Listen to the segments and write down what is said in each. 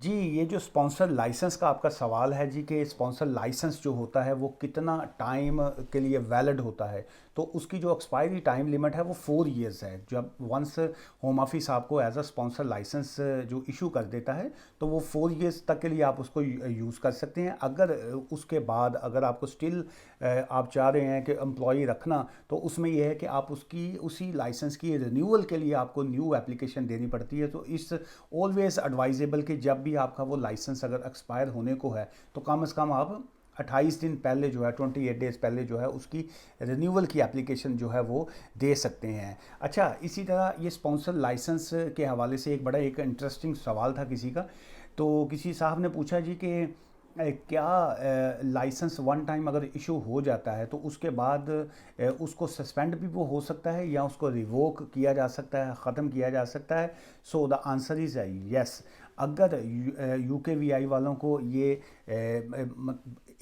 जी, ये जो sponsor licence का आपका सवाल है जी कि स्पॉन्सर लाइसेंस जो होता है वो कितना टाइम के लिए वैलिड होता है। तो उसकी जो एक्सपायरी टाइम लिमिट है वो 4 इयर्स है। जब वंस होम ऑफिस आपको एज अ स्पॉन्सर लाइसेंस जो इशू कर देता है तो वो 4 इयर्स तक के लिए आप उसको यूज़ कर सकते हैं। अगर उसके बाद अगर आपको स्टिल आप चाह रहे हैं कि एम्प्लॉई रखना, तो उसमें यह है कि आप उसकी उसी लाइसेंस की रिन्यूअल के लिए आपको न्यू एप्लीकेशन देनी पड़ती है। तो इस ऑलवेज एडवाइजेबल कि जब भी आपका वो लाइसेंस अगर एक्सपायर होने को है तो कम से कम आप 28 दिन पहले जो है 28 डेज़ पहले जो है उसकी रिन्यूअल की एप्लीकेशन जो है वो दे सकते हैं। अच्छा, इसी तरह ये स्पॉन्सर लाइसेंस के हवाले से एक बड़ा एक इंटरेस्टिंग सवाल था किसी का। तो किसी साहब ने पूछा जी कि क्या लाइसेंस वन टाइम अगर इशू हो जाता है तो उसके बाद उसको सस्पेंड भी वो हो सकता है या उसको रिवोक किया जा सकता है, ख़त्म किया जा सकता है? So the answer is yes. अगर यूकेवीआई वालों को ये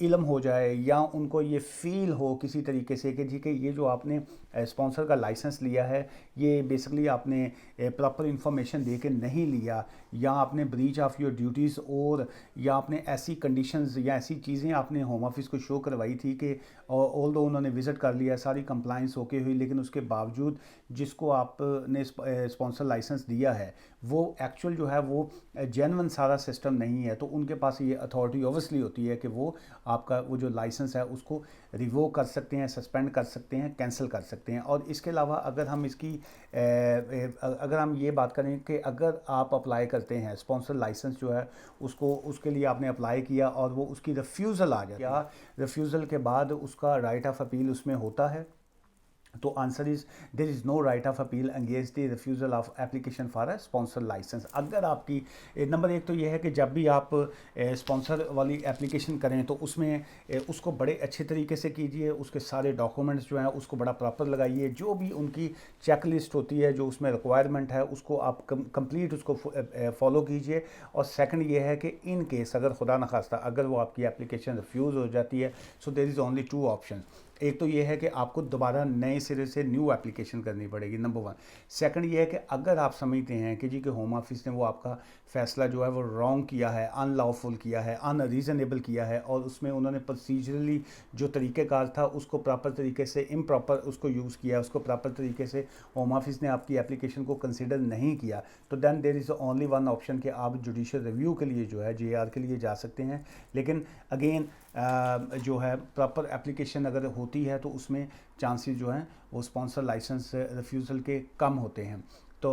इल्म हो जाए या उनको ये फील हो किसी तरीके से कि जी कि ये जो आपने स्पॉन्सर का लाइसेंस लिया है ये बेसिकली आपने प्रॉपर इंफॉर्मेशन दे के नहीं लिया, या आपने ब्रीच ऑफ योर ड्यूटीज़, और या आपने ऐसी कंडीशंस या ऐसी चीज़ें आपने होम ऑफिस को शो करवाई थी कि ऑल दो उन्होंने विज़िट कर लिया, सारी कंप्लाइंस होके हुई, लेकिन उसके बावजूद जिसको आपने स्पॉन्सर लाइसेंस दिया है वो एक्चुअल जो है वो जेन्युइन सारा सिस्टम नहीं है, तो उनके पास ये अथॉरिटी ओबियसली होती है कि वो आपका वो जो लाइसेंस है उसको रिवोक कर सकते हैं, सस्पेंड कर सकते हैं, कैंसिल कर सकते हैं। और इसके अलावा अगर हम इसकी अगर हम ये बात करें कि अगर आप अप्लाई करते हैं स्पॉन्सर लाइसेंस जो है उसको, उसके लिए आपने अप्लाई किया और वो उसकी रिफ्यूज़ल आ जाती है, या रिफ्यूज़ल के बाद उसका राइट ऑफ अपील उसमें होता है, तो answer is there is no right of appeal against the refusal of application for a sponsor licence. अगर आपकी नंबर एक तो ये है कि जब भी आप स्पॉन्सर वाली एप्लीकेशन करें तो उसमें उसको बड़े अच्छे तरीके से कीजिए, उसके सारे डॉक्यूमेंट्स जो हैं उसको बड़ा प्रॉपर लगाइए, जो भी उनकी चेक लिस्ट होती है जो उसमें रिक्वायरमेंट है उसको आप कंप्लीट उसको फॉलो कीजिए। और सेकंड ये है कि इन केस अगर खुदा न खास्ता अगर वो आपकी एप्लीकेशन रिफ्यूज़ हो जाती है, so there is only two option. एक तो ये है कि आपको दोबारा नए सिरे से न्यू एप्लीकेशन करनी पड़ेगी, नंबर वन। सेकंड ये है कि अगर आप समझते हैं कि जी कि होम ऑफिस ने वो आपका फ़ैसला जो है वो रॉन्ग किया है, अनलॉफुल किया है, अनरीज़नेबल किया है, और उसमें उन्होंने प्रोसीजरली जो तरीक़ेकार था उसको प्रॉपर तरीके से इम्प्रॉपर उसको यूज़ किया, उसको प्रॉपर तरीके से होम ऑफिस ने आपकी एप्लीकेशन को कंसिडर नहीं किया, तो then there is only one option कि आप जुडिशल रिव्यू के लिए जो है JR के लिए जा सकते हैं। लेकिन अगेन जो है प्रॉपर एप्लीकेशन अगर होती है तो उसमें चांसेस जो हैं वो स्पॉन्सर लाइसेंस रिफ्यूज़ल के कम होते हैं। तो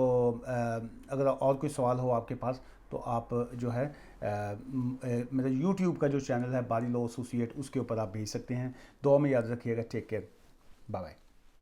अगर और कोई सवाल हो आपके पास तो आप जो है मेरा यूट्यूब का जो चैनल है बारी लॉ एसोसिएट उसके ऊपर आप भेज सकते हैं। दुआ में याद रखिएगा। Take care, bye bye.